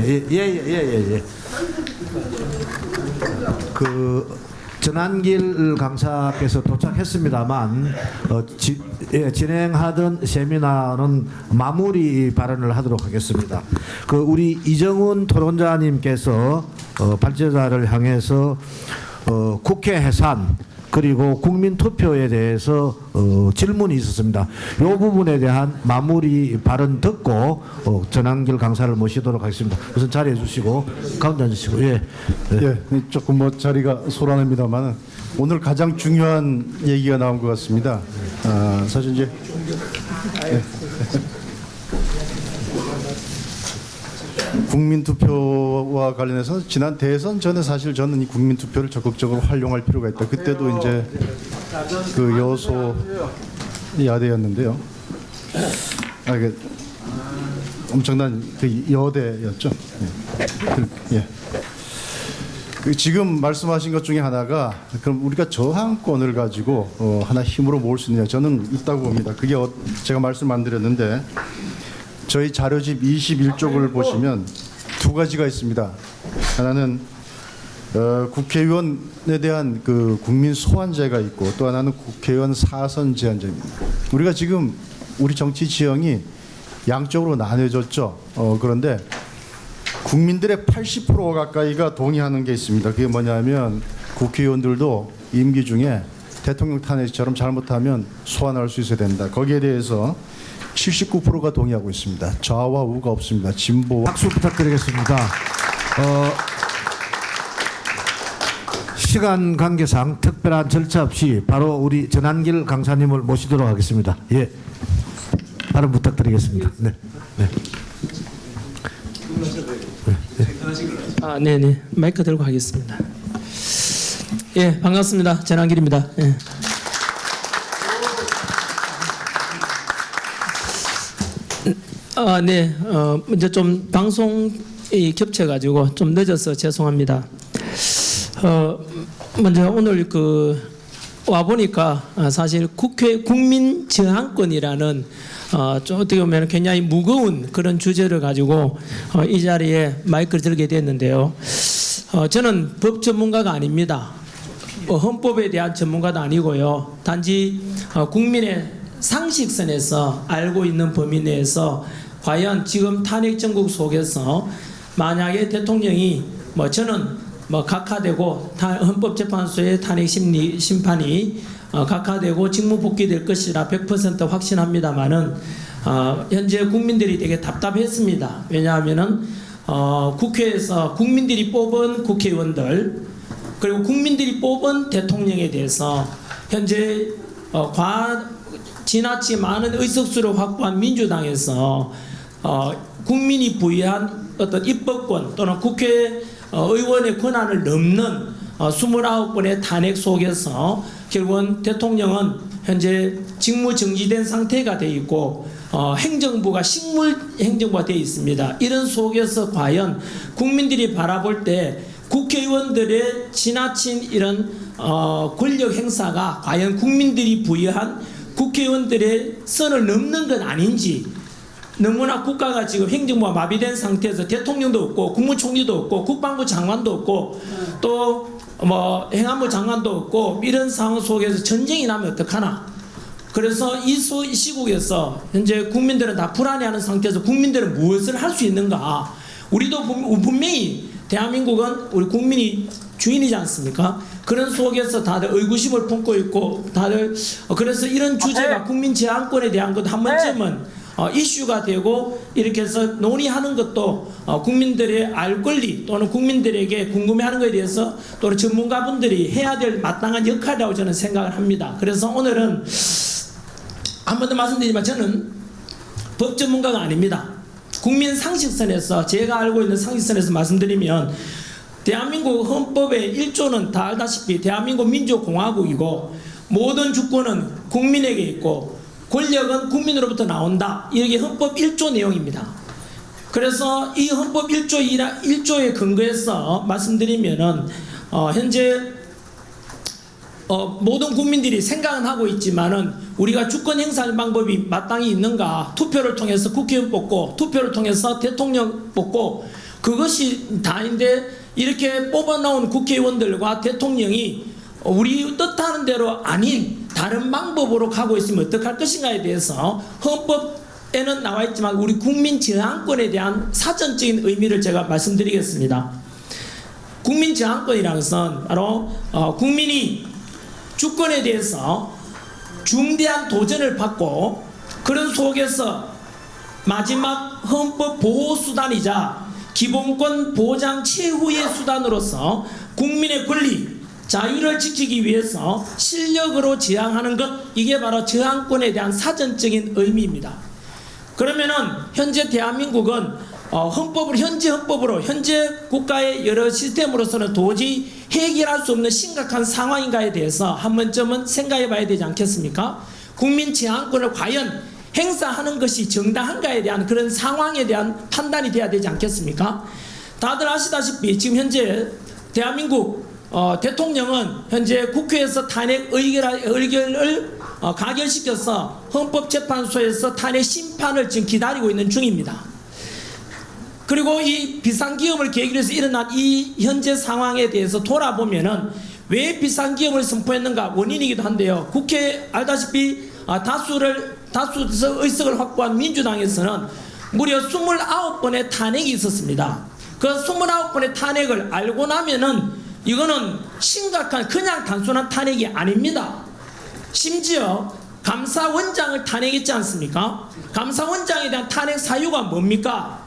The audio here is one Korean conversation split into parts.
예. 전한길 강사께서 도착했습니다만 진행하던 세미나는 마무리 발언을 하도록 하겠습니다. 우리 이정훈 토론자님께서 발제자를 향해서 국회 해산 그리고 국민투표에 대해서 질문이 있었습니다. 이 부분에 대한 마무리 발언 듣고 전한길 강사를 모시도록 하겠습니다. 우선 자리해 주시고 가운데 앉으시고. 예. 조금 자리가 소란합니다만 오늘 가장 중요한 얘기가 나온 것 같습니다. 사실 이제 국민투표와 관련해서 지난 대선 전에 사실 저는 이 국민투표를 적극적으로 활용할 필요가 있다. 그때도 이제 그 여소 야대였는데요. 엄청난 그 여대였죠. 지금 말씀하신 것 중에 하나가 그럼 우리가 저항권을 가지고 하나 힘으로 모을 수 있느냐, 저는 있다고 봅니다. 그게 제가 말씀 안 드렸는데 저희 자료집 21쪽을 보시면 두 가지가 있습니다. 하나는 국회의원에 대한 그 국민 소환제가 있고 또 하나는 국회의원 사선 제한제입니다. 우리가 지금 우리 정치 지형이 양쪽으로 나뉘어졌죠. 그런데 국민들의 80% 가까이가 동의하는 게 있습니다. 그게 뭐냐면 국회의원들도 임기 중에 대통령 탄핵처럼 잘못하면 소환할 수 있어야 된다. 거기에 대해서 79%가 동의하고 있습니다. 좌와 우가 없습니다. 진보. 박수 부탁드리겠습니다. 시간 관계상 특별한 절차 없이 바로 우리 전한길 강사님을 모시도록 하겠습니다. 예, 발언 부탁드리겠습니다. 네. 네네, 마이크 들고 하겠습니다. 예, 반갑습니다. 전한길입니다. 예. 이제 좀 방송이 겹쳐가지고 좀 늦어서 죄송합니다. 먼저 오늘 와 보니까 사실 국회 국민 저항권이라는 좀 어떻게 보면 굉장히 무거운 그런 주제를 가지고 이 자리에 마이크를 들게 됐는데요. 저는 법 전문가가 아닙니다. 헌법에 대한 전문가도 아니고요. 단지 국민의 상식선에서 알고 있는 범위 내에서 과연 지금 탄핵 정국 속에서 만약에 대통령이 저는 각하되고 헌법재판소의 탄핵 심판이 각하되고 직무 복귀될 것이라 100% 확신합니다만은 현재 국민들이 되게 답답했습니다. 왜냐하면은 국회에서 국민들이 뽑은 국회의원들 그리고 국민들이 뽑은 대통령에 대해서 현재 지나치 많은 의석수를 확보한 민주당에서 국민이 부여한 어떤 입법권 또는 국회의원의 권한을 넘는 29번의 탄핵 속에서 결국은 대통령은 현재 직무 정지된 상태가 되어 있고 행정부가 식물 행정부가 되어 있습니다. 이런 속에서 과연 국민들이 바라볼 때 국회의원들의 지나친 이런 권력 행사가 과연 국민들이 부여한 국회의원들의 선을 넘는 건 아닌지, 너무나 국가가 지금 행정부가 마비된 상태에서 대통령도 없고 국무총리도 없고 국방부 장관도 없고 또 행안부 장관도 없고 이런 상황 속에서 전쟁이 나면 어떡하나. 그래서 이 시국에서 현재 국민들은 다 불안해하는 상태에서 국민들은 무엇을 할 수 있는가. 우리도 분명히 대한민국은 우리 국민이 주인이지 않습니까? 그런 속에서 다들 의구심을 품고 있고 다들 그래서 이런 주제가 국민 제한권에 대한 것 한 번쯤은 이슈가 되고 이렇게 해서 논의하는 것도 국민들의 알 권리 또는 국민들에게 궁금해하는 것에 대해서 또는 전문가분들이 해야 될 마땅한 역할이라고 저는 생각을 합니다. 그래서 오늘은 한 번 더 말씀드리지만 저는 법 전문가가 아닙니다. 국민 상식선에서 제가 알고 있는 상식선에서 말씀드리면 대한민국 헌법의 1조는 다 알다시피 대한민국 민주공화국이고 모든 주권은 국민에게 있고 권력은 국민으로부터 나온다. 이게 헌법 1조 내용입니다. 그래서 이 헌법 1조에 근거해서 말씀드리면은 현재 모든 국민들이 생각은 하고 있지만은 우리가 주권 행사할 방법이 마땅히 있는가? 투표를 통해서 국회의원 뽑고 투표를 통해서 대통령 뽑고 그것이 다인데 이렇게 뽑아나온 국회의원들과 대통령이 우리 뜻하는 대로 아닌 다른 방법으로 가고 있으면 어떡할 것인가에 대해서 헌법에는 나와 있지만 우리 국민 저항권에 대한 사전적인 의미를 제가 말씀드리겠습니다. 국민 저항권이라는 것은 바로 국민이 주권에 대해서 중대한 도전을 받고 그런 속에서 마지막 헌법 보호 수단이자 기본권 보장 최후의 수단으로서 국민의 권리, 자유를 지키기 위해서 실력으로 저항하는 것, 이게 바로 저항권에 대한 사전적인 의미입니다. 그러면은 현재 대한민국은 현재 헌법으로 현재 국가의 여러 시스템으로서는 도저히 해결할 수 없는 심각한 상황인가에 대해서 한 번쯤은 생각해 봐야 되지 않겠습니까? 국민 저항권을 과연 행사하는 것이 정당한가에 대한 그런 상황에 대한 판단이 돼야 되지 않겠습니까? 다들 아시다시피 지금 현재 대한민국 대통령은 현재 국회에서 탄핵 의결을 가결시켜서 헌법재판소에서 탄핵 심판을 지금 기다리고 있는 중입니다. 그리고 이 비상기업을 계기로 해서 일어난 이 현재 상황에 대해서 돌아보면은 왜 비상기업을 선포했는가 원인이기도 한데요. 국회 알다시피 다수 의석을 확보한 민주당에서는 무려 29번의 탄핵이 있었습니다. 그 29번의 탄핵을 알고 나면은 이거는 심각한 그냥 단순한 탄핵이 아닙니다. 심지어 감사원장을 탄핵했지 않습니까? 감사원장에 대한 탄핵 사유가 뭡니까?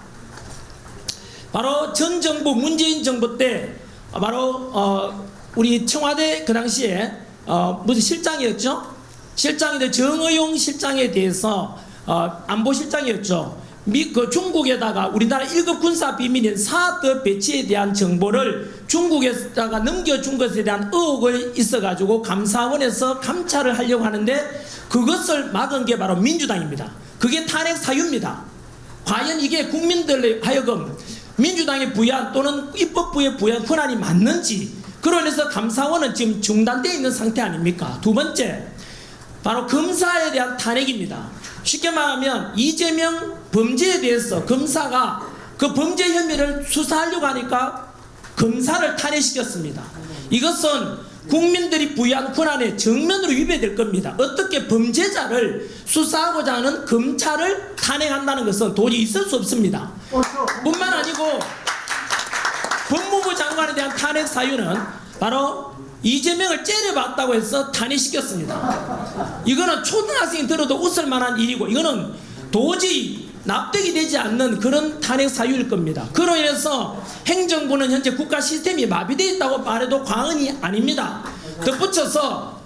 바로 전 정부 문재인 정부 때 바로 우리 청와대 그 당시에 무슨 실장이었죠? 실장인데 정의용 실장에 대해서 안보실장이었죠. 그 중국에다가 우리나라 1급 군사 비밀인 사드 배치에 대한 정보를 중국에다가 넘겨준 것에 대한 의혹을 있어가지고 감사원에서 감찰을 하려고 하는데 그것을 막은 게 바로 민주당입니다. 그게 탄핵 사유입니다. 과연 이게 국민들에 하여금 민주당의 부여한 또는 입법부의 부여한 권한이 맞는지, 그로 인해서 감사원은 지금 중단되어 있는 상태 아닙니까? 두 번째, 바로 검사에 대한 탄핵입니다. 쉽게 말하면 이재명 범죄에 대해서 검사가 그 범죄 혐의를 수사하려고 하니까 검사를 탄핵시켰습니다. 이것은 국민들이 부여한 권한에 정면으로 위배될 겁니다. 어떻게 범죄자를 수사하고자 하는 검찰을 탄핵한다는 것은 도저히 있을 수 없습니다. 뿐만 아니고 법무부 장관에 대한 탄핵 사유는 바로 이재명을 째려봤다고 해서 탄핵시켰습니다. 이거는 초등학생이 들어도 웃을 만한 일이고 이거는 도저히 납득이 되지 않는 그런 탄핵 사유일 겁니다. 그로 인해서 행정부는 현재 국가 시스템이 마비되어 있다고 말해도 과언이 아닙니다. 덧붙여서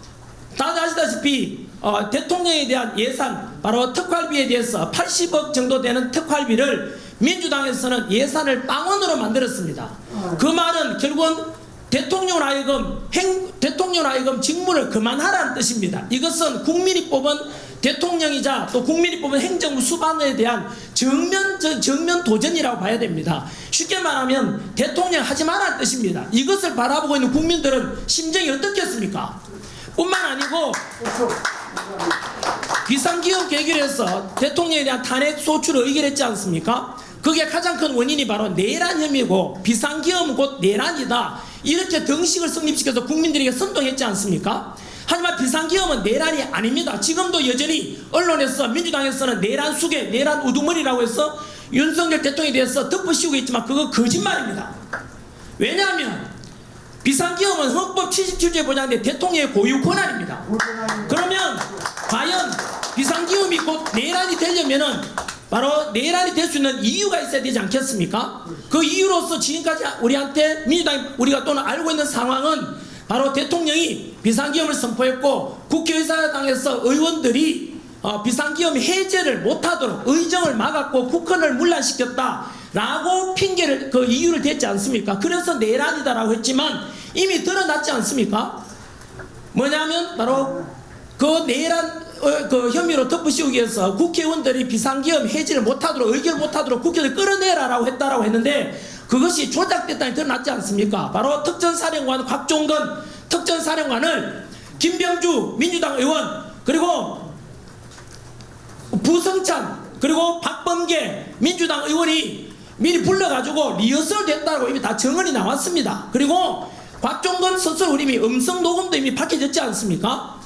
다들 아시다시피 대통령에 대한 예산, 바로 특활비에 대해서 80억 정도 되는 특활비를 민주당에서는 예산을 빵원으로 만들었습니다. 그 말은 결국은 대통령으로 하여금 직무를 그만하라는 뜻입니다. 이것은 국민이 뽑은 대통령이자 또 국민이 뽑은 행정부 수반에 대한 정면 도전이라고 봐야 됩니다. 쉽게 말하면 대통령 하지 말라는 뜻입니다. 이것을 바라보고 있는 국민들은 심정이 어떻겠습니까? 뿐만 아니고 비상기업 계기로 해서 대통령에 대한 탄핵 소추를 의결했지 않습니까? 그게 가장 큰 원인이 바로 내란 혐의고 비상기업은 곧 내란이다, 이렇게 등식을 성립시켜서 국민들에게 선동했지 않습니까? 하지만 비상기업은 내란이 아닙니다. 지금도 여전히 언론에서 민주당에서는 내란 수계, 내란 우두머리라고 해서 윤석열 대통령에 대해서 덮어씌우고 있지만 그거 거짓말입니다. 왜냐하면 비상기업은 헌법 77조에 보장된 대통령의 고유 권한입니다. 그러면 과연 비상기업이 곧 내란이 되려면은 바로 내란이 될 수 있는 이유가 있어야 되지 않겠습니까? 그 이유로서 지금까지 우리한테 민주당이 우리가 또는 알고 있는 상황은 바로 대통령이 비상기업을 선포했고 국회의사당에서 의원들이 비상기업 해제를 못하도록 의정을 막았고 국헌을 문란시켰다라고 핑계를 그 이유를 댔지 않습니까? 그래서 내란이다라고 했지만 이미 드러났지 않습니까? 뭐냐면 바로 그 내란 그 혐의로 덮어씌우기 위해서 국회의원들이 비상기업 해지를 못하도록 의결 못하도록 국회를 끌어내라라고 했다라고 했는데 그것이 조작됐다니 드러났지 않습니까? 바로 특전사령관 곽종건 특전사령관을 김병주 민주당 의원 그리고 부성찬 그리고 박범계 민주당 의원이 미리 불러가지고 리허설 됐다고 이미 다 정언이 나왔습니다. 그리고 곽종건 스스로 이미 음성 녹음도 이미 밝혀졌지 않습니까?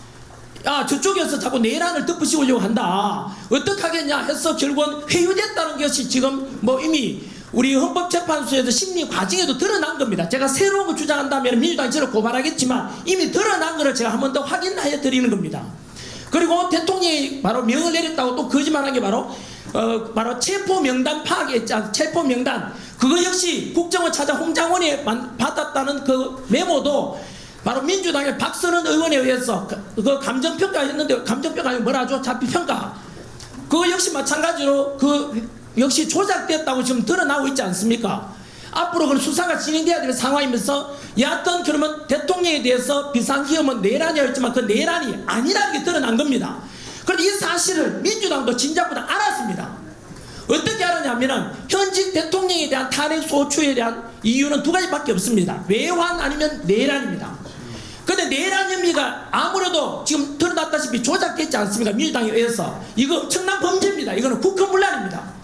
야, 저쪽에서 자꾸 내란을 덮으시려고 한다. 어떡하겠냐 해서 결국은 회유됐다는 것이 지금 뭐 이미 우리 헌법재판소에서 심리 과정에도 드러난 겁니다. 제가 새로운 거 주장한다면 민주당이 저를 고발하겠지만 이미 드러난 거를 제가 한 번 더 확인해 드리는 겁니다. 그리고 대통령이 바로 명을 내렸다고 또 거짓말한 게 바로 체포 명단 파악했지 않습니까? 체포 명단 그거 역시 국정원 차장 홍장원이 받았다는 그 메모도 바로 민주당의 박선원 의원에 의해서 그 감정평가했는데 감정평가가 뭐라죠? 자피평가 그거 역시 마찬가지로 그 역시 조작됐다고 지금 드러나고 있지 않습니까? 앞으로 그 수사가 진행돼야 될 상황이면서 여하튼 그러면 대통령에 대해서 비상기업은 내란이라고 했지만 그 내란이 아니라는 게 드러난 겁니다. 그런데 이 사실을 민주당도 진작보다 알았습니다. 어떻게 알았냐면은 현직 대통령에 대한 탄핵 소추에 대한 이유는 두 가지밖에 없습니다. 외환 아니면 내란입니다. 근데 내란 혐의가 아무래도 지금 드러났다시피 조작됐지 않습니까? 민주당에 의해서 이거 엄청난 범죄입니다. 이거는 국헌문란입니다.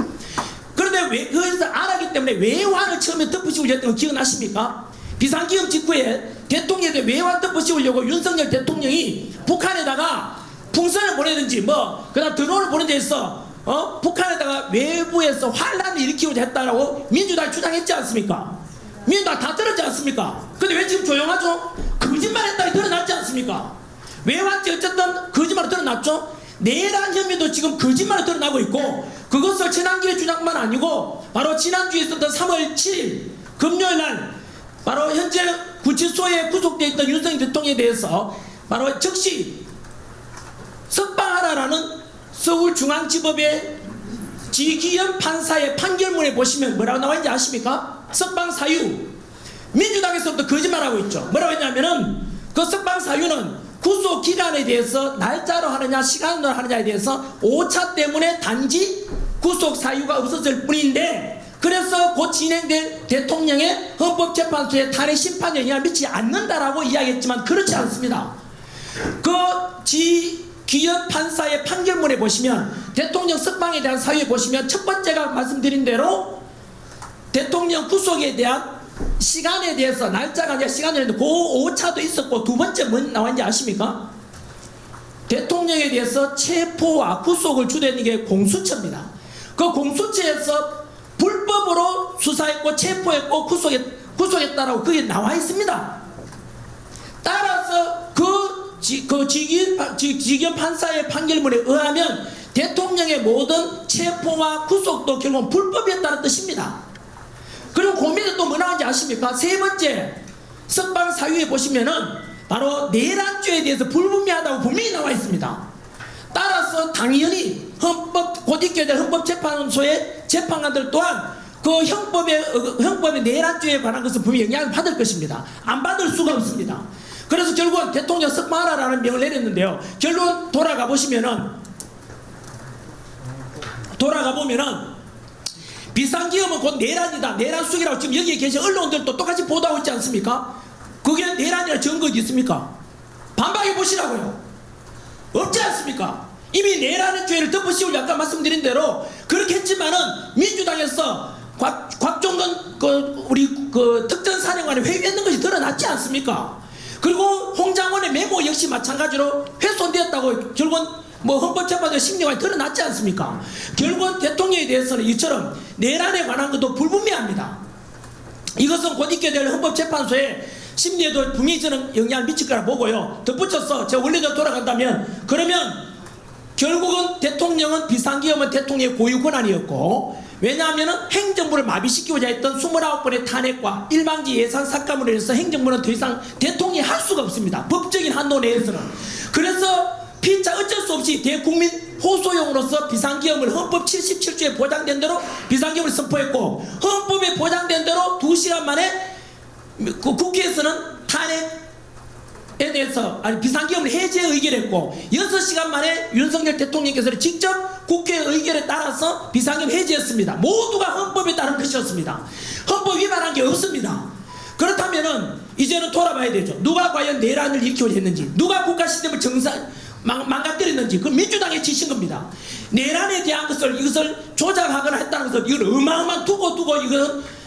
그런데 그래서 알았기 때문에 외환을 처음에 덮으시려고 했던 거 기억나십니까? 비상기업 직후에 대통령에 대해 외환 덮으시려고 윤석열 대통령이 북한에다가 풍선을 보내든지 뭐 그다음 드론을 보낸 데 있어 북한에다가 외부에서 환란을 일으키고자 했다라고 민주당이 주장했지 않습니까? 민주당 다 들었지 않습니까? 근데 왜 지금 조용하죠? 거짓말했다니 드러났지 않습니까? 외환죄 어쨌든 거짓말로 드러났죠? 내란 혐의도 지금 거짓말로 드러나고 있고 그것을 지난주에 주장만 아니고 바로 지난주에 있었던 3월 7일 금요일날 바로 현재 구치소에 구속되어 있던 윤석열 대통령에 대해서 바로 즉시 석방하라라는 서울중앙지법의 지기현 판사의 판결문에 보시면 뭐라고 나와있는지 아십니까? 석방 사유 민주당에서부터 거짓말하고 있죠. 뭐라고 했냐면은 그 석방 사유는 구속 기간에 대해서 날짜로 하느냐 시간으로 하느냐에 대해서 오차 때문에 단지 구속 사유가 없었을 뿐인데 그래서 곧 진행될 대통령의 헌법재판소의 탄핵 심판에 영향을 미치지 않는다라고 이야기했지만 그렇지 않습니다. 그 지기현 판사의 판결문에 보시면 대통령 석방에 대한 사유에 보시면 첫 번째가 말씀드린 대로 대통령 구속에 대한 시간에 대해서 날짜가 아니라 시간이 있는데 그 오차도 있었고 두 번째 뭐 나왔는지 아십니까? 대통령에 대해서 체포와 구속을 주도하는 게 공수처입니다. 그 공수처에서 불법으로 수사했고 체포했고 구속했다라고 그게 나와 있습니다. 따라서 지기현 판사의 판결문에 의하면 대통령의 모든 체포와 구속도 결국은 불법이었다는 뜻입니다. 그리고 고민은 또 뭐 나오는지 아십니까? 세 번째 석방 사유에 보시면은 바로 내란죄에 대해서 불분명하다고 분명히 나와 있습니다. 따라서 당연히 곧 있게 될 헌법재판소의 재판관들 또한 그 형법의 내란죄에 관한 것은 분명히 영향을 받을 것입니다. 안 받을 수가 없습니다. 그래서 결국은 대통령 석방하라라는 명을 내렸는데요. 결론 돌아가 보면은 비상기업은 곧 내란이다. 내란 수익이라고 지금 여기에 계신 언론들도 똑같이 보도하고 있지 않습니까? 그게 내란이라 증거 어디 있습니까? 반박해 보시라고요. 없지 않습니까? 이미 내란의 죄를 덮으시고 아까 말씀드린 대로 그렇게 했지만은 민주당에서 곽종건 우리 특전사령관이 회유했는 것이 드러났지 않습니까? 그리고 홍장원의 메모 역시 마찬가지로 훼손되었다고 결국은 헌법재판소의 심리가 드러났지 않습니까? 결국은 대통령에 대해서는 이처럼 내란에 관한 것도 불분명합니다. 이것은 곧 있게 될 헌법재판소의 심리에도 분명히 저는 영향을 미칠 거라 보고요. 덧붙여서 제가 원래대로 돌아간다면 그러면 결국은 대통령은 비상기업은 대통령의 고유 권한이었고 왜냐하면 행정부를 마비시키고자 했던 29번의 탄핵과 일방지 예산 삭감으로 인해서 행정부는 더 이상 대통령이 할 수가 없습니다. 법적인 한도 내에서는. 그래서 피차 어쩔 수 없이 대국민 호소용으로서 비상기업을 헌법 77조에 보장된 대로 비상기업을 선포했고 헌법에 보장된 대로 2시간 만에 국회에서는 탄핵에 대해서 비상기업을 해제 의결했고 6시간 만에 윤석열 대통령께서는 직접 국회 의결에 따라서 비상기업 해제했습니다. 모두가 헌법에 따른 것이었습니다. 헌법 위반한 게 없습니다. 그렇다면은 이제는 돌아봐야 되죠. 누가 과연 내란을 일으키려 했는지, 누가 국가 시스템을 망가뜨렸는지 그 민주당의 지신 겁니다. 내란에 대한 이것을 조작하거나 했다는 것을 이걸 어마어마한 두고 이것은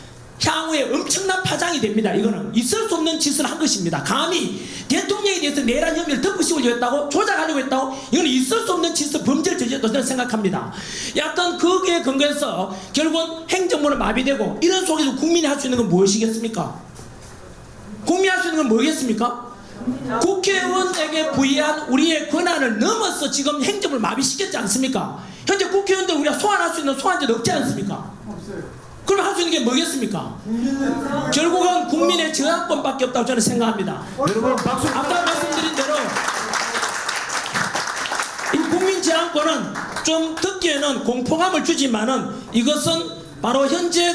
향후에 엄청난 파장이 됩니다. 이거는 있을 수 없는 짓을 한 것입니다. 감히 대통령에 대해서 내란 혐의를 덮으시려고 했다고, 조작하려고 했다고, 이건 있을 수 없는 짓을, 범죄를 저질렀다고 저는 생각합니다. 약간 거기에 근거해서 결국은 행정부는 마비되고, 이런 속에서 국민이 할 수 있는 건 무엇이겠습니까? 국민이 할 수 있는 건 뭐겠습니까? 국회의원에게 부여한 우리의 권한을 넘어서 지금 행정부를 마비시켰지 않습니까? 현재 국회의원들 우리가 소환할 수 있는 소환제도 없지 않습니까? 그럼 할 수 있는 게 뭐겠습니까? 결국은 국민의 저항권밖에 없다고 저는 생각합니다. 여러분 박수. 아까 말씀드린 대로 이 국민 저항권은 좀 듣기에는 공포감을 주지만은 이것은 바로 현재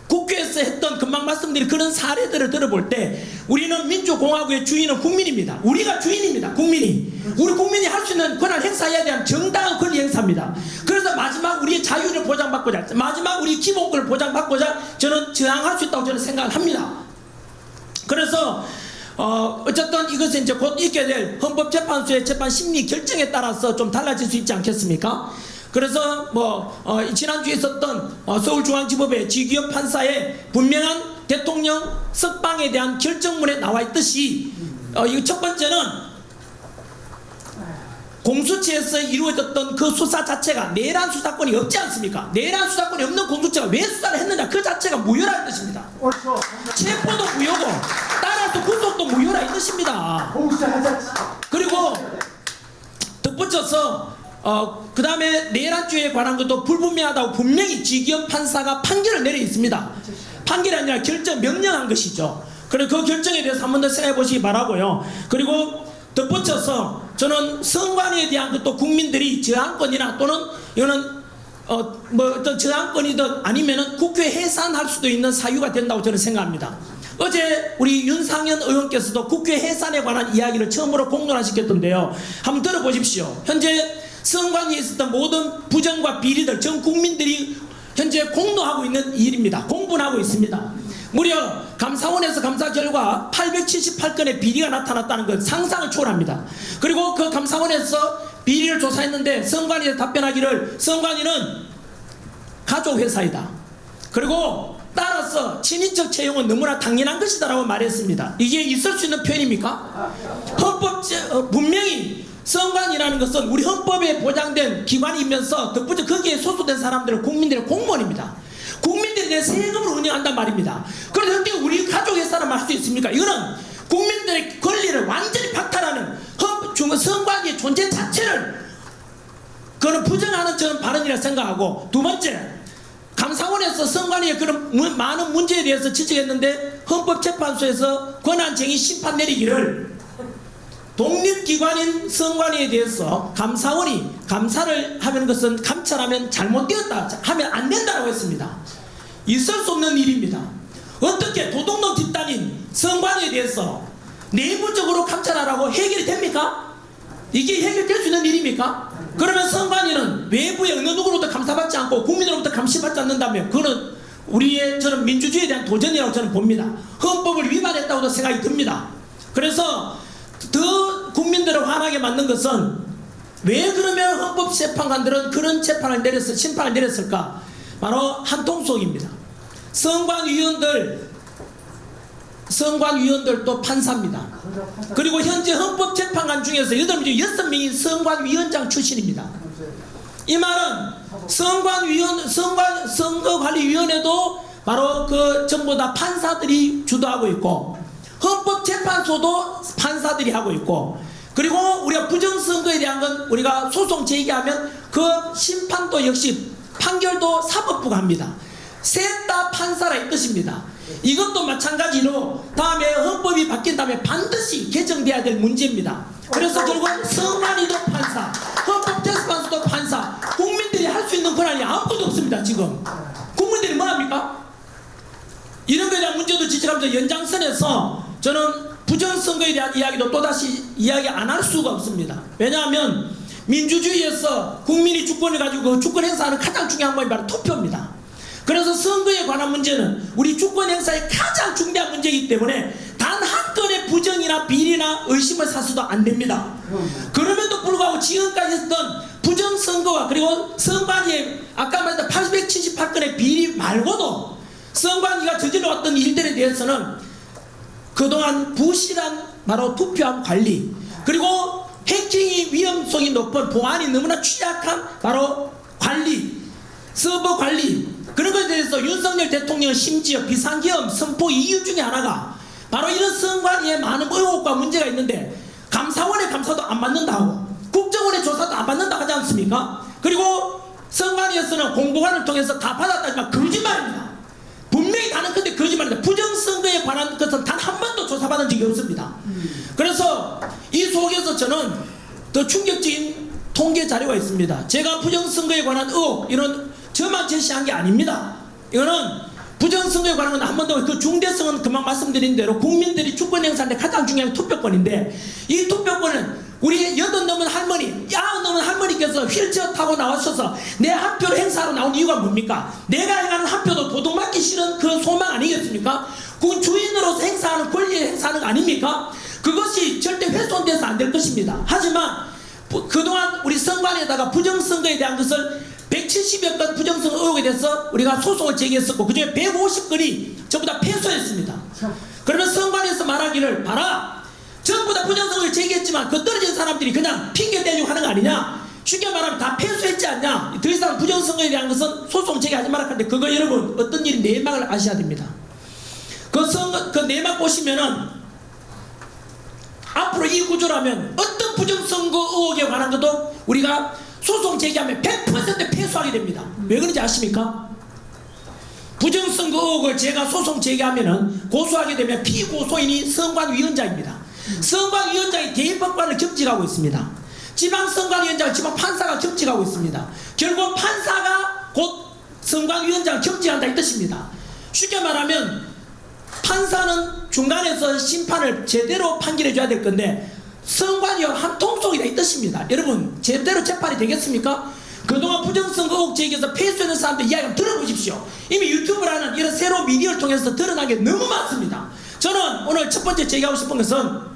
국회에서 했던, 금방 말씀드린 그런 사례들을 들어볼 때 우리는 민주공화국의 주인은 국민입니다. 우리가 주인입니다. 국민이. 우리 국민이 할 수 있는 권한 행사해야 대한 정당한 권리 행사입니다. 그래서 마지막 우리의 자유를 보장받고자, 마지막 우리 기본권을 보장받고자 저는 저항할 수 있다고 저는 생각을 합니다. 그래서 어쨌든 이것은 이제 곧 있게 될 헌법재판소의 재판 심리 결정에 따라서 좀 달라질 수 있지 않겠습니까? 그래서 지난주에 있었던 서울중앙지법의 지기현 판사의 분명한 대통령 석방에 대한 결정문에 나와 있듯이 이 첫 번째는 공수처에서 이루어졌던 그 수사 자체가 내란 수사권이 없지 않습니까? 내란 수사권이 없는 공수처가 왜 수사를 했느냐, 그 자체가 무효라는 뜻입니다. 체포도 무효고 따라서 구속도 무효라는 뜻입니다. 그리고 덧붙여서 그 다음에 내란죄에 관한 것도 불분명하다고 분명히 지기현 판사가 판결을 내려 있습니다. 판결이 아니라 결정, 명령한 것이죠. 그래서 그 결정에 대해서 한 번 더 생각해 보시기 바라고요. 그리고 덧붙여서 저는 선관위에 대한 것도 국민들이 저항권이나 또는 이거는 어떤 저항권이든 아니면은 국회 해산할 수도 있는 사유가 된다고 저는 생각합니다. 어제 우리 윤상현 의원께서도 국회 해산에 관한 이야기를 처음으로 공론화시켰던데요. 한번 들어보십시오. 현재 선관위에 있었던 모든 부정과 비리들 전 국민들이 현재 공로하고 있는 일입니다. 공분하고 있습니다. 무려 감사원에서 감사 결과 878건의 비리가 나타났다는 것 상상을 초월합니다. 그리고 그 감사원에서 비리를 조사했는데 선관위에 답변하기를 선관위는 가족회사이다. 그리고 따라서 친인척 채용은 너무나 당연한 것이다 라고 말했습니다. 이게 있을 수 있는 표현입니까? 분명히 선관위라는 것은 우리 헌법에 보장된 기관이면서 덧붙여 거기에 소속된 사람들은 국민들의 공무원입니다. 국민들이 내 세금을 운영한단 말입니다. 그런데 어떻게 우리 가족회사를 말 수 있습니까? 이거는 국민들의 권리를 완전히 박탈하는 선관위의 존재 자체를 그거는 부정하는 저는 발언이라 생각하고, 두 번째, 감사원에서 선관위의 그런 많은 문제에 대해서 지적했는데 헌법재판소에서 권한쟁의 심판 내리기를 독립기관인 선관위에 대해서 감사원이 감사를 하는 것은 감찰하면 잘못되었다 하면 안 된다고 했습니다. 있을 수 없는 일입니다. 어떻게 도둑놈 집단인 선관위에 대해서 내부적으로 감찰하라고 해결이 됩니까? 이게 해결될 수 있는 일입니까? 그러면 선관위는 외부의 어느 누구로부터 감사받지 않고 국민으로부터 감시받지 않는다면 그거는 우리의 저는 민주주의에 대한 도전이라고 저는 봅니다. 헌법을 위반했다고도 생각이 듭니다. 그래서 더 국민들을 화나게 만든 것은 왜 그러면 헌법재판관들은 그런 재판을 심판을 내렸을까? 바로 한통속입니다. 선관위원들도 판사입니다. 그리고 현재 헌법재판관 중에서 6명이 선관위원장 출신입니다. 이 말은 선거관리위원회도 바로 그 전부 다 판사들이 주도하고 있고, 헌법재판소도 판사들이 하고 있고, 그리고 우리가 부정선거에 대한 건 우리가 소송 제기하면 그 심판도 역시 판결도 사법부가 합니다. 셋 다 판사라 이 뜻입니다. 이것도 마찬가지로 다음에 헌법이 바뀐 다음에 반드시 개정돼야 될 문제입니다. 그래서 결국 선관위도 판사, 헌법재판소도 판사, 국민들이 할 수 있는 권한이 아무것도 없습니다. 지금 국민들이 뭐합니까? 이런 거에 대한 문제도 지적하면서 연장선에서 저는 부정선거에 대한 이야기도 또다시 이야기 안 할 수가 없습니다. 왜냐하면 민주주의에서 국민이 주권을 가지고 그 주권 행사하는 가장 중요한 것이 바로 투표입니다. 그래서 선거에 관한 문제는 우리 주권 행사의 가장 중대한 문제이기 때문에 단 한 건의 부정이 변경이나 비리나 의심을 사서도 안 됩니다. 그럼에도 불구하고 지금까지 했던 부정선거와 그리고 선관위의 아까 말했던 878건의 비리 말고도 선관위가 저질러왔던 일들에 대해서는 그동안 부실한 바로 투표함 관리 그리고 해킹이 위험성이 높은 보안이 너무나 취약한 바로 관리 서버 관리 그런 것에 대해서 윤석열 대통령은 심지어 비상계엄 선포 이유 중에 하나가 바로 이런 선관위에 많은 의혹과 문제가 있는데 감사원의 감사도 안 받는다고 국정원의 조사도 안 받는다고 하지 않습니까? 그리고 선관위에서는 공보관을 통해서 다 받았다지만 거짓말입니다. 분명히 다는 건데 거짓말입니다. 부정선거에 관한 것은 단 한 번도 조사받은 적이 없습니다. 그래서 이 속에서 저는 더 충격적인 통계 자료가 있습니다. 제가 부정선거에 관한 의혹 이런 저만 제시한 게 아닙니다. 이거는 부정선거에 관한 건 한 번도 그 중대성은 금방 말씀드린 대로 국민들이 주권 행사인데 가장 중요한 투표권인데 이 투표권은 우리 80 넘은 할머니, 90 넘은 할머니께서 휠체어 타고 나오셔서 내 한 표를 행사하러 나온 이유가 뭡니까? 내가 행하는 한 표도 도둑맞기 싫은 그 소망 아니겠습니까? 그 주인으로서 행사하는 권리에 행사하는 거 아닙니까? 그것이 절대 훼손돼서 안 될 것입니다. 하지만 그동안 우리 선관위에다가 부정선거에 대한 것을 170여 건 부정선거 의혹에 대해서 우리가 소송을 제기했었고 그중에 150건이 전부 다 패소했습니다. 그러면 선관위에서 말하기를 봐라 전부 다 부정선거를 제기했지만 그 떨어진 사람들이 그냥 핑계 대려고 하는 거 아니냐 쉽게 말하면 다 패소했지 않냐 더 이상 부정선거에 대한 것은 소송 제기하지 말라 하는데 그거 여러분 어떤 일이 내막을 아셔야 됩니다. 그 내막 보시면은 앞으로 이 구조라면 어떤 부정선거 의혹에 관한 것도 우리가 소송 제기하면 100% 패소하게 됩니다. 왜 그런지 아십니까? 부정선거 의혹을 제가 소송 제기하면은 고소하게 되면 피고소인이 선관위원장입니다. 선관위원장이 대법관을 겸직하고 있습니다. 지방선관위원장을 지방판사가 겸직하고 있습니다. 결국 판사가 곧 선관위원장을 겸직한다 이 뜻입니다. 쉽게 말하면 판사는 중간에서 심판을 제대로 판결해 줘야 될 건데 선관위와 한 통속이다 이 뜻입니다. 여러분 제대로 재판이 되겠습니까? 그동안 부정선거 의혹 제기해서 패소하는 사람들 이야기 한번 들어보십시오. 이미 유튜브라는 이런 새로운 미디어를 통해서 드러난 게 너무 많습니다. 저는 오늘 첫 번째 제기하고 싶은 것은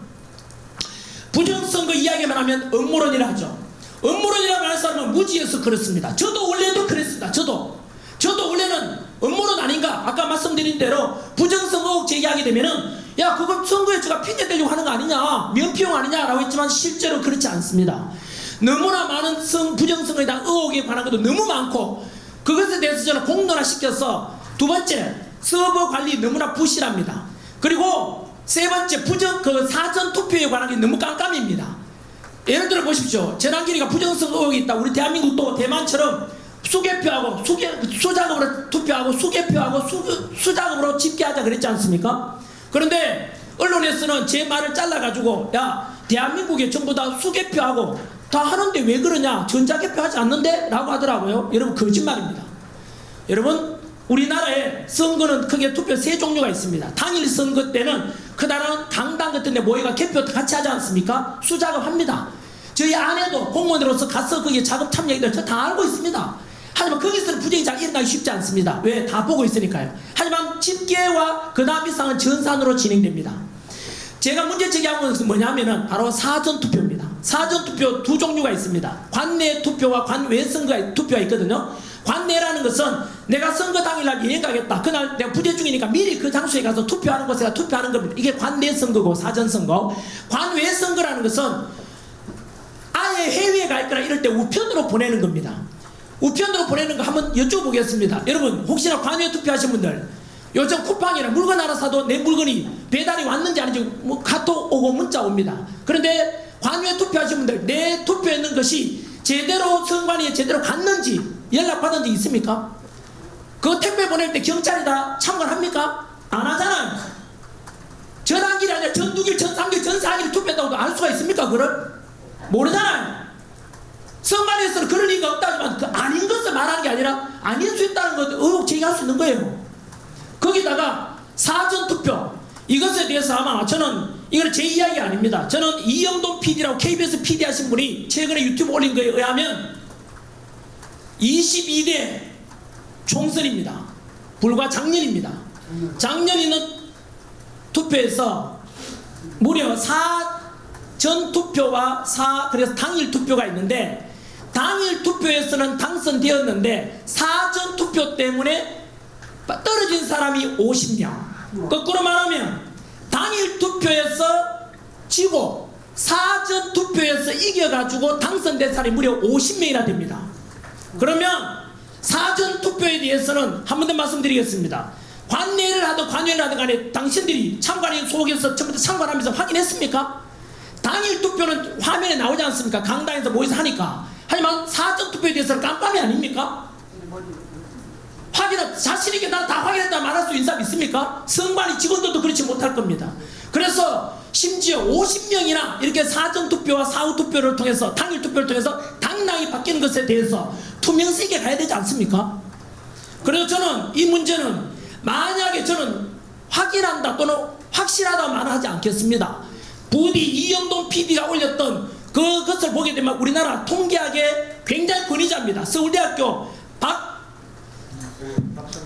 부정선거 이야기만 하면 음모론이라 하죠. 음모론이라고 하는 사람은 무지해서 그렇습니다. 저도 원래도 그랬습니다. 저도 원래는 음모론 아닌가 아까 말씀드린 대로 부정선거 의혹 제기하게 되면은 야 그건 선거에 제가 핑계 대려고 하는 거 아니냐 면피용 아니냐 라고 했지만 실제로 그렇지 않습니다. 너무나 많은 부정선거에 대한 의혹에 관한 것도 너무 많고 그것에 대해서 저는 공론화시켜서 두 번째 서버 관리 너무나 부실합니다. 그리고 세 번째 사전 투표에 관한 게 너무 깜깜입니다. 예를 들어 보십시오. 전환길이가 부정선거 의혹이 있다. 우리 대한민국도 대만처럼 수개표하고 수작업으로 투표하고 수개표하고 수작업으로 집계하자 그랬지 않습니까? 그런데 언론에서는 제 말을 잘라가지고 야 대한민국에 전부 다 수개표하고 다 하는데 왜 그러냐 전자개표 하지 않는데? 라고 하더라고요. 여러분 거짓말입니다. 여러분 우리나라에 선거는 크게 투표 세 종류가 있습니다. 당일 선거 때는 그날은 강당 같은 데 모여가 개표 같이 하지 않습니까? 수작업합니다. 저희 아내도 공무원으로서 가서 거기에 작업 참여하기도 저 다 알고 있습니다. 하지만 거기서는 부정이 잘 일어나기 쉽지 않습니다. 왜? 다 보고 있으니까요. 하지만 집계와 그 다음 이상은 전산으로 진행됩니다. 제가 문제 제기한 것은 뭐냐면은 바로 사전투표입니다. 사전투표 두 종류가 있습니다. 관내 투표와 관외 선거 투표가 있거든요. 관내라는 것은 내가 선거 당일날 여행 가겠다. 그날 내가 부재 중이니까 미리 그 장소에 가서 투표하는 곳에 투표하는 겁니다. 이게 관내 선거고 사전선거. 관외 선거라는 것은 아예 해외에 가 있거나 이럴 때 우편으로 보내는 겁니다. 우편으로 보내는 거 한번 여쭤보겠습니다. 여러분 혹시나 관외 투표하신 분들 요즘 쿠팡이나 물건 하나 사도 내 물건이 배달이 왔는지 아닌지 뭐 카톡 오고 문자 옵니다. 그런데 관외 투표하신 분들 내 투표했는 것이 제대로 선관위에 제대로 갔는지 연락받은 적 있습니까? 그 택배 보낼 때 경찰이 다 참관을 합니까? 안 하잖아요. 전환길이 아니라 전두길, 전삼길, 전사길 투표했다고도 알 수가 있습니까? 그걸? 모르잖아요. 선관위에서는 그런 리가 없다지만 그 아닌 것을 말하는 게 아니라 아닐 수 있다는 것 의혹 제기할 수 있는 거예요. 거기다가 사전투표 이것에 대해서 아마 저는 이건 제 이야기 아닙니다. 저는 이영돈 PD라고 KBS PD 하신 분이 최근에 유튜브 올린 거에 의하면 22대 총선입니다. 불과 작년입니다. 작년 있는 투표에서 무려 사전 투표와 그래서 당일 투표가 있는데, 당일 투표에서는 당선되었는데 사전 투표 때문에 떨어진 사람이 50명. 거꾸로 말하면 당일 투표에서 지고 사전 투표에서 이겨가지고 당선된 사람이 무려 50명이나 됩니다. 그러면 사전 투표에 대해서는 한 번 더 말씀드리겠습니다. 관례를 하든 관외를 하든 간에 당신들이 참관인 속에서 전부 다 참관하면서 확인했습니까? 당일 투표는 화면에 나오지 않습니까? 강당에서 모여서 하니까. 하지만 사전 투표에 대해서는 깜깜이 아닙니까? 자신있게 나 다 확인했다 말할 수 있는 사람 있습니까? 선관위 직원들도 그렇지 못할 겁니다. 그래서 심지어 50명이나 이렇게 사전 투표와 사후 투표를 통해서 당일 투표를 통해서 당락이 바뀌는 것에 대해서 투명성 있게 가야 되지 않습니까? 그래서 저는 이 문제는 만약에 저는 확인한다 또는 확실하다 말하지 않겠습니다. 부디 이영돈 PD가 올렸던 그것을 보게 되면 우리나라 통계학의 굉장히 권위자입니다. 서울대학교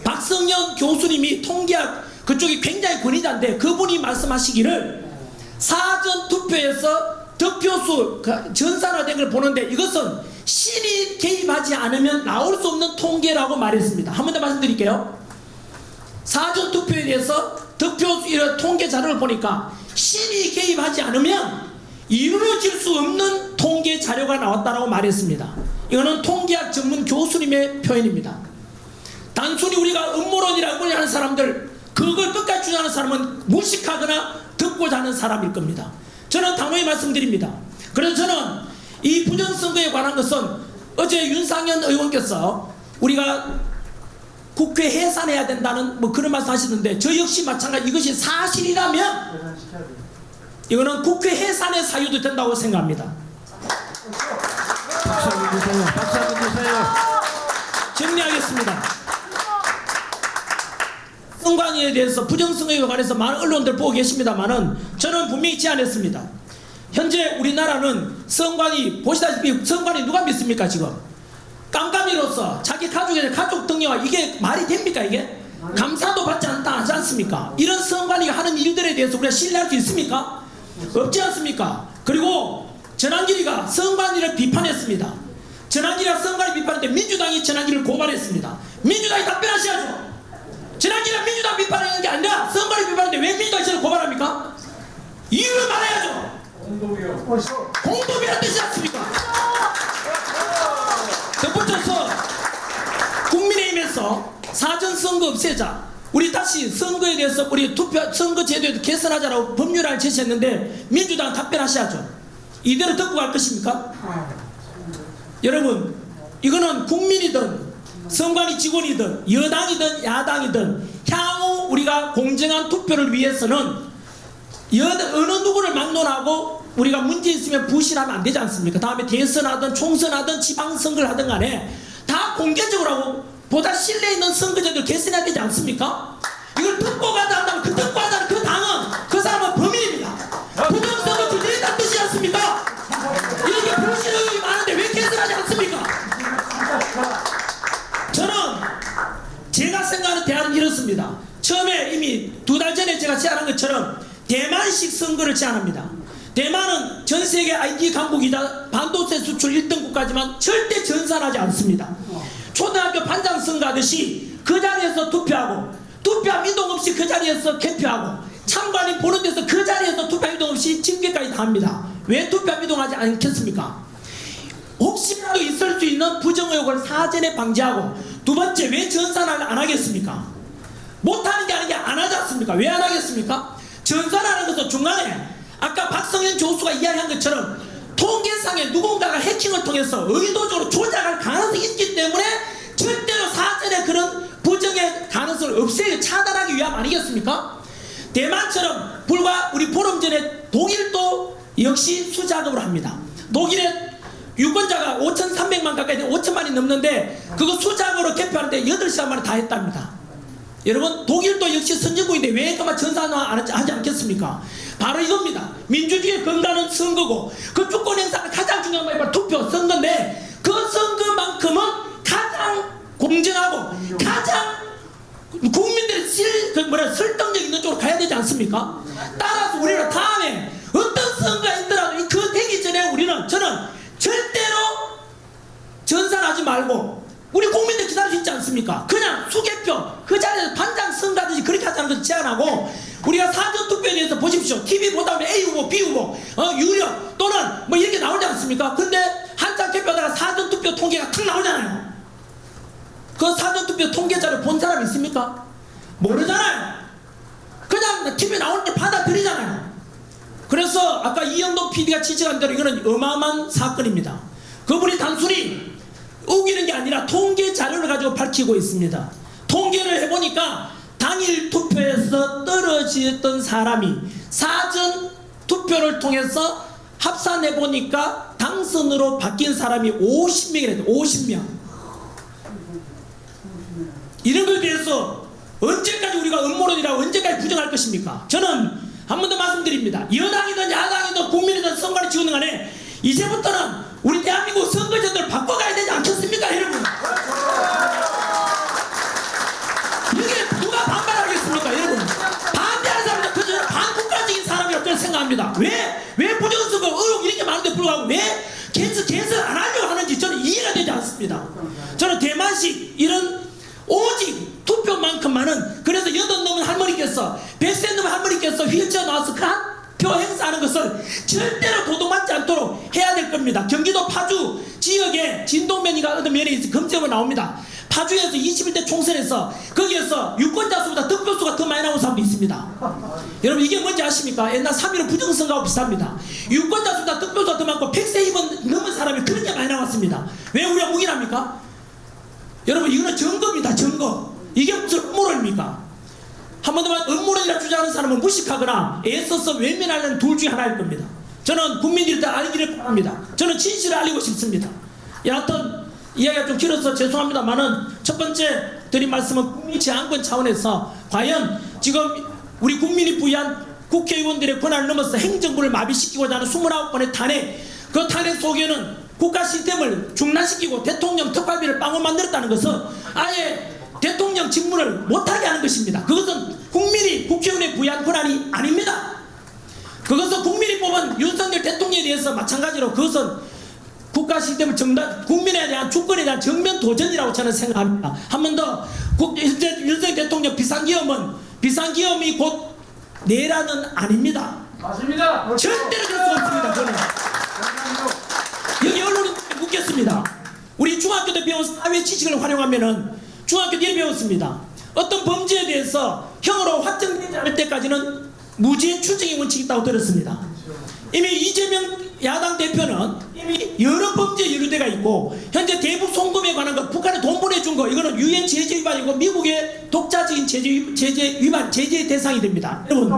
박성현 교수님이 통계학 그쪽이 굉장히 권위자인데, 그분이 말씀하시기를 사전 투표에서 득표수 전산화된 걸 보는데 이것은 신이 개입하지 않으면 나올 수 없는 통계라고 말했습니다. 한 번 더 말씀드릴게요. 사전 투표에 대해서 득표수 이런 통계 자료를 보니까 신이 개입하지 않으면 이루어질 수 없는 통계 자료가 나왔다고 말했습니다. 이거는 통계학 전문 교수님의 표현입니다. 단순히 우리가 음모론이라고 하는 사람들, 그걸 끝까지 주장하는 사람은 무식하거나 듣고자 하는 사람일 겁니다. 저는 단호히 말씀드립니다. 그래서 저는 이 부정선거에 관한 것은 어제 윤상현 의원께서 우리가 국회 해산해야 된다는 뭐 그런 말씀 하시는데, 저 역시 마찬가지, 이것이 사실이라면 이거는 국회 해산의 사유도 된다고 생각합니다. 박수 한번 주세요. 박수 한번 주세요. 정리하겠습니다. 선관위에 대해서 부정선거에 관해서 많은 언론들 보고 계십니다만은 저는 분명히 제안했습니다. 현재 우리나라는 선관위, 보시다시피 선관위 누가 믿습니까? 지금 깜깜이로서 자기 가족의 가족 등여와 이게 말이 됩니까? 이게 감사도 받지 하지 않습니까? 이런 선관위가 하는 일들에 대해서 우리가 신뢰할 수 있습니까? 없지 않습니까? 그리고 전환길이가 선관위를 비판했습니다. 전환길이가 선관위 비판했는데 민주당이 전환길을 고발했습니다. 민주당이 답변하셔야죠. 전환길이가 민주당 비판하는 게 아니라 선관위 비판하는데 왜 민주당이 저를 고발합니까? 이유를 말해야죠. 공범이라는 뜻이지 않습니까? 덧붙여서 국민의힘에서 사전선거 없애자, 우리 다시 선거에 대해서 우리 선거 제도에도 개선하자라고 법률안을 제시했는데 민주당 답변하셔야죠. 이대로 듣고 갈 것입니까? 여러분, 이거는 국민이든 선관위 직원이든 여당이든 야당이든 향후 우리가 공정한 투표를 위해서는 어느 누구를 막론하고 우리가 문제 있으면 부실하면 안 되지 않습니까? 다음에 대선하든 총선하든 지방선거를 하든 간에 다 공개적으로 하고 보다 신뢰 있는 선거제도를 개선해야 되지 않습니까? 이걸 듣고 가자 한다면 그 듣고 하자는 그 당은, 그 사람은 범인입니다. 부정선거 주제에 뜻이지 않습니까? 이렇게 불신의 많은데 왜 개선하지 않습니까? 저는 제가 생각하는 대안은 이렇습니다. 처음에 이미 2달 전에 제가 제안한 것처럼 대만식 선거를 제안합니다. 대만은 전 세계 IT 강국이다, 반도체 수출 1등 국가지만 절대 전산하지 않습니다. 초등학교 반장 선거 하듯이 그 자리에서 투표하고, 투표함 이동 없이 그 자리에서 개표하고, 참관인 보는 데서 그 자리에서 투표함 이동 없이 집계까지 다 합니다. 왜 투표함 이동하지 않겠습니까? 혹시라도 있을 수 있는 부정의혹을 사전에 방지하고, 두 번째, 왜 전산을 안 하겠습니까? 못하는 게 아니게 안 하지 않습니까? 왜 안 하겠습니까? 전산하는 것도 중간에 아까 박성현 교수가 이야기한 것처럼 통계상에 누군가가 해킹을 통해서 의도적으로 조작할 가능성이 있기 때문에 절대로 사전에 그런 부정의 가능성을 없애고 차단하기 위함 아니겠습니까? 대만처럼 불과 우리 보름 전에 독일도 역시 수작업을 합니다. 독일의 유권자가 5,300만 가까이 5천만이 넘는데 그거 수작업으로 개표하는데 8시간 만에 다 했답니다. 여러분, 독일도 역시 선진국인데 왜 그만 전산화하지 않겠습니까? 바로 이겁니다. 민주주의의 근간은 선거고, 그 주권 행사가 가장 중요한 건 바로 투표 선거인데, 그 선거만큼은 가장 공정하고 가장 국민들의 설득력 있는 쪽으로 가야 되지 않습니까? 않습니까? 따라서 우리는 다음에 어떤 선거가 있더라도 그 되기 전에 저는 절대로 전산하지 말고 우리 국민들 기다릴 수 있지 않습니까? 그냥 수개표 그 자리에서 반장 선거하듯이 그렇게 하자는 것을 제안하고, 우리가 사전투표에 대해서 보십시오. TV 보다 보면 A 후보, B 후보, 유력 또는 뭐 이렇게 나오지 않습니까? 근데 한장 개표하다가 사전투표 통계가 탁 나오잖아요. 그 사전투표 통계자를 본 사람 있습니까? 모르잖아요. 그냥 TV에 나올 때 받아들이잖아요. 그래서 아까 이영도 PD가 지적한 대로 이거는 어마어마한 사건입니다. 그분이 단순히 우기는 게 아니라 통계 자료를 가지고 밝히고 있습니다. 통계를 해보니까 당일 투표에서 떨어졌던 사람이 사전 투표를 통해서 합산해보니까 당선으로 바뀐 사람이 50명이래요. 50명. 이런 것에 대해서 언제까지 우리가 음모론이라고 언제까지 부정할 것입니까? 저는 한 번 더 말씀드립니다. 여당이든 야당이든 국민이든 선거를 지우는 간에 이제부터는 우리 대한민국 선거제도를 바꿔가야 되지 않겠습니까, 여러분? 이게 누가 반발하겠습니까, 여러분? 반대하는 사람들 그저 반국가적인 사람이라고 저는 생각합니다. 왜 부정선거 의혹 이렇게 많은데 불구하고 왜 개선 안 하려고 하는지 저는 이해가 되지 않습니다. 저는 대만식 이런 오직 투표만큼만은, 그래서 80 넘은 할머니께서 100세 넘은 할머니께서 휠체어 나와서 그 한 표 행사하는 것을 절대로 도둑맞지 않도록 해야 될 겁니다. 경기도 파주 지역에 진동면이가 어떤 면에 있어 검색으로 나옵니다. 파주에서 21대 총선에서 거기에서 유권자 수보다 득표수가 더 많이 나온 사람도 있습니다. 여러분 이게 뭔지 아십니까? 옛날 3.15 부정선거하고 비슷합니다. 유권자 수보다 득표수가 더 많고 100세 이번 넘은 사람이 그렇게 많이 나왔습니다. 왜 우리가 묵인합니까? 여러분 이거는 증거입니다. 증거. 이게 무슨 음모론입니까? 한 번 더 음모론이라 주장하는 사람은 무식하거나 애써서 외면하는 둘 중에 하나일 겁니다. 저는 국민들이 다 알기를 바랍니다. 저는 진실을 알리고 싶습니다. 여하튼 이야기가 좀 길어서 죄송합니다만은 첫 번째 드린 말씀은 국민 제한권 차원에서 과연 지금 우리 국민이 부여한 국회의원들의 권한을 넘어서 행정부를 마비시키고자 하는 29번의 탄핵, 그 탄핵 속에는 국가 시스템을 중단시키고 대통령 특활비를 빵을 만들었다는 것은 아예 대통령 직무를 못하게 하는 것입니다. 그것은 국민이 국회의원에 부여한 권한이 아닙니다. 그것은 국민이 뽑은 윤석열 대통령에 대해서 마찬가지로 그것은 국가 시스템을 국민에 대한 주권에 대한 정면 도전이라고 저는 생각합니다. 한 번 더 윤석열 대통령 비상기업이 곧 내란은 아닙니다. 맞습니다. 절대로 그럴 수 없습니다. 저는 여기 언론이 묻겠습니다. 우리 중학교 때 배운 사회 지식을 활용하면은 중학교 때 배웠습니다. 어떤 범죄에 대해서 형으로 확정되지 않을 때까지는 무죄 추정의 원칙이 있다고 들었습니다. 이미 이재명 야당 대표는 이미 여러 범죄 연루대가 있고 현재 대북 송금에 관한 것, 북한에 돈 보내준 거, 이거는 유엔 제재 위반이고 미국의 독자적인 제재의 대상이 됩니다. 여러분,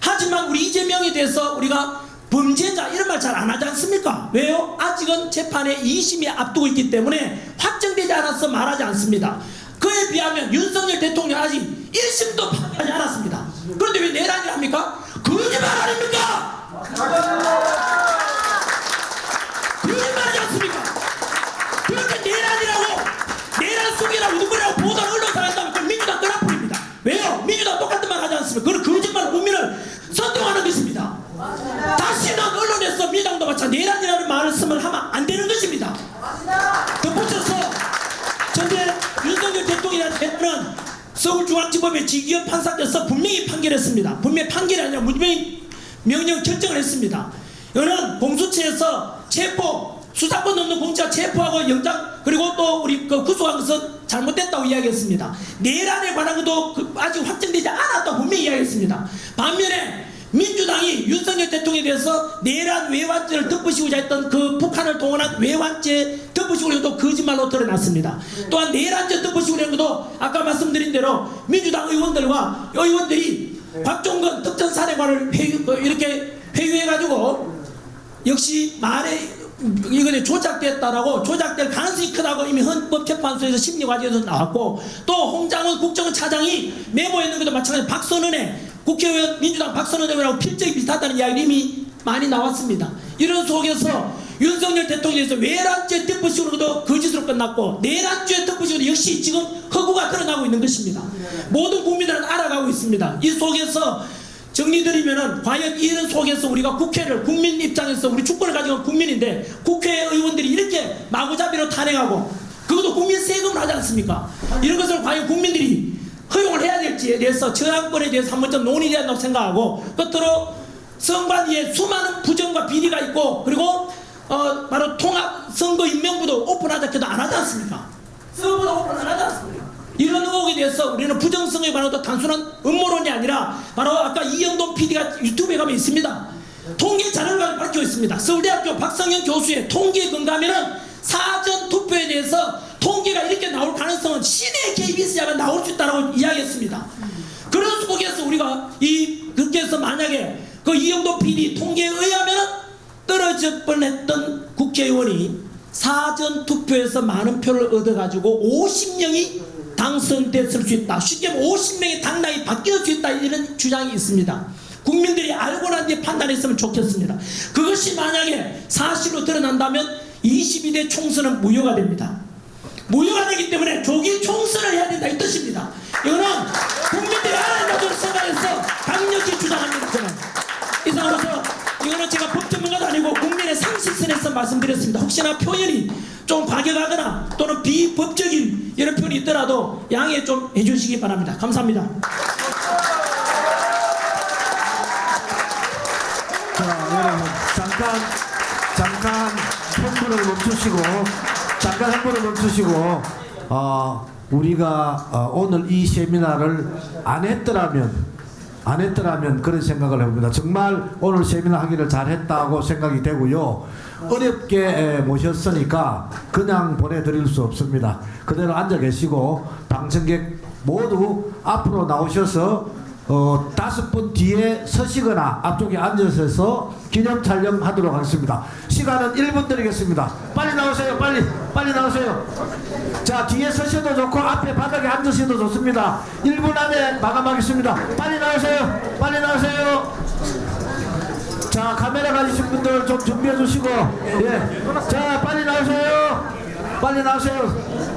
하지만 우리 이재명에 대해서 우리가 범죄자 이런 말 잘 안 하지 않습니까? 왜요? 아직은 재판에 2심이 앞두고 있기 때문에 확정되지 않아서 말하지 않습니다. 그에 비하면 윤석열 대통령 아직 1심도 판결하지 않았습니다. 그런데 왜 내란이 합니까? 거짓말 아닙니까? 거짓말이지 않습니까? 그렇게 내란 속이라고 누구라고 보도를 언론사 한다면 그건 민주당 떠나버립니다. 왜요? 민주당 똑같은 말 하지 않습니까? 그건 거짓말 국민을 선동하는 것입니다. 다시는 언론에서 민주당도 마찬가지 내란이라는 말씀을 하면 안 되는 것입니다. 덧붙여서 전에 윤석열 대통령은 서울중앙지법의 지기현 판사께서 분명히 판결했습니다. 분명히 판결이 아니라 분명히 명령 결정을 했습니다. 이거는 공수처에서 수사권 없는 공수처가 체포하고 영장 그리고 또 우리 구속한 것은 잘못됐다고 이야기했습니다. 내란에 관한 것도 아직 확정되지 않았다고 분명히 이야기했습니다. 반면에 민주당이 윤석열 대통령에 대해서 내란 외환죄를 덮으시고자 했던 그 북한을 동원한 외환죄 덮으시고자 것도 거짓말로 드러났습니다. 또한 내란죄 덮으시고자 하는 것도 아까 말씀드린 대로 민주당 의원들이 곽종건 특전사령관을 이렇게 회유해가지고 역시 말에 이거는 조작됐다라고, 조작될 가능성이 크다고 이미 헌법재판소에서 심리과정에서 나왔고, 또 홍장원 국정원 차장이 메모했는 것도 마찬가지로 박선은의 국회의원 민주당 박선은 의원하고 필적이 비슷하다는 이야기가 이미 많이 나왔습니다. 이런 속에서 윤석열 대통령에서 외란죄 덮으식으로도 거짓으로 끝났고 내란죄 덮으식으로 역시 지금 허구가 드러나고 있는 것입니다. 모든 국민들은 알아가고 있습니다. 이 속에서 정리드리면은 과연 이런 속에서 우리가 국회를 국민 입장에서 우리 주권을 가지고 있는 국민인데 국회의원들이 이렇게 마구잡이로 탄핵하고 그것도 국민 세금을 하지 않습니까? 이런 것을 과연 국민들이 허용을 해야 될지에 대해서 저항권에 대해서 한 번쯤 논의해야 한다고 생각하고 끝으로 선관위에 수많은 부정과 비리가 있고 그리고 바로 통합 선거 임명부도 오픈하자 해도 안 하지 않습니까? 선거도 오픈 안 하지 않습니까? 이런 의혹에 대해서 우리는 부정성에 관해서 단순한 음모론이 아니라 바로 아까 이영돈 PD가 유튜브에 가면 있습니다. 통계 자료를 밝히고 있습니다. 서울대학교 박성현 교수의 통계에 근거하면은 사전 투표에 대해서 통계가 이렇게 나올 가능성은 시내 KBS야만 나올 수 있다고 이야기했습니다. 그런 속에서 우리가 그렇게 해서 만약에 그 이영돈 PD 통계에 의하면은 떨어질 뻔했던 국회의원이 사전 투표에서 많은 표를 얻어가지고 50명이 당선됐을 수 있다. 쉽게 말하면 50명의 당락이 바뀔 수 있다. 이런 주장이 있습니다. 국민들이 알고 난 뒤에 판단했으면 좋겠습니다. 그것이 만약에 사실로 드러난다면 22대 총선은 무효가 됩니다. 무효가 되기 때문에 조기 총선을 해야 된다 이 뜻입니다. 이거는 국민들이 알아야 된다고 생각해서 강력히 주장합니다. 저는 이상으로서 이거는 제가 법 전문가도 아니고 국민의 상식선에서 말씀드렸습니다. 혹시나 표현이 좀 과격하거나 또는 비법적인 이런 표현이 있더라도 양해 좀 해주시기 바랍니다. 감사합니다. 자, 여러분 잠깐 팬분을 멈추시고 우리가 오늘 이 세미나를 안 했더라면 그런 생각을 해봅니다. 정말 오늘 세미나 하기를 잘했다고 생각이 되고요. 어렵게 모셨으니까 그냥 보내드릴 수 없습니다. 그대로 앉아 계시고 당선객 모두 앞으로 나오셔서 5분 뒤에 서시거나 앞쪽에 앉으셔서 기념 촬영하도록 하겠습니다. 시간은 1분 드리겠습니다. 빨리 나오세요. 빨리 나오세요. 자, 뒤에 서셔도 좋고 앞에 바닥에 앉으셔도 좋습니다. 1분 안에 마감하겠습니다. 빨리 나오세요. 자, 카메라 가지신 분들 좀 준비해 주시고, 예. 자, 빨리 나오세요.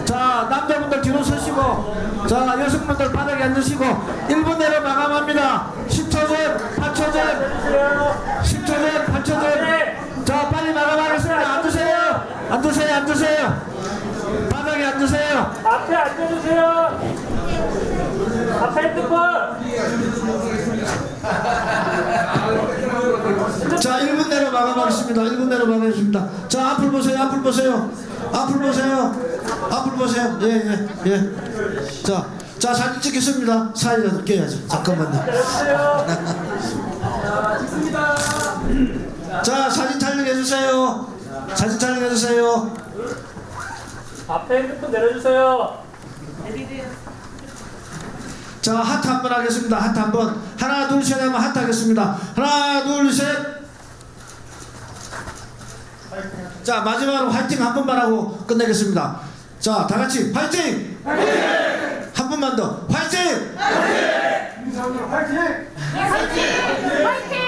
자, 남자분들 뒤로 서시고, 자, 여성분들 바닥에 앉으시고, 1분 내로 마감합니다. 10초 전, 8초 전, 10초 전, 8초 전. 자, 빨리 마감하겠습니다. 앉으세요. 바닥에 앉으세요. 앞에 앉아주세요. 앞에 핸드폰. 자, 1분 내로 마감하겠습니다. 자, 앞을 보세요. 예. 자, 사진 찍겠습니다. 사진이라도 껴야죠. 잠깐만요. 찍습니다. 자, 사진 촬영해주세요. 앞에 핸드폰 내려주세요. 자, 하트 한번 하겠습니다. 하나, 둘, 셋 하면 하트 하겠습니다. 하나, 둘, 셋. 자, 마지막으로 화이팅 한 번만 하고 끝내겠습니다. 자, 다 같이 화이팅! 한 번만 더 화이팅! 화이팅! 화이팅!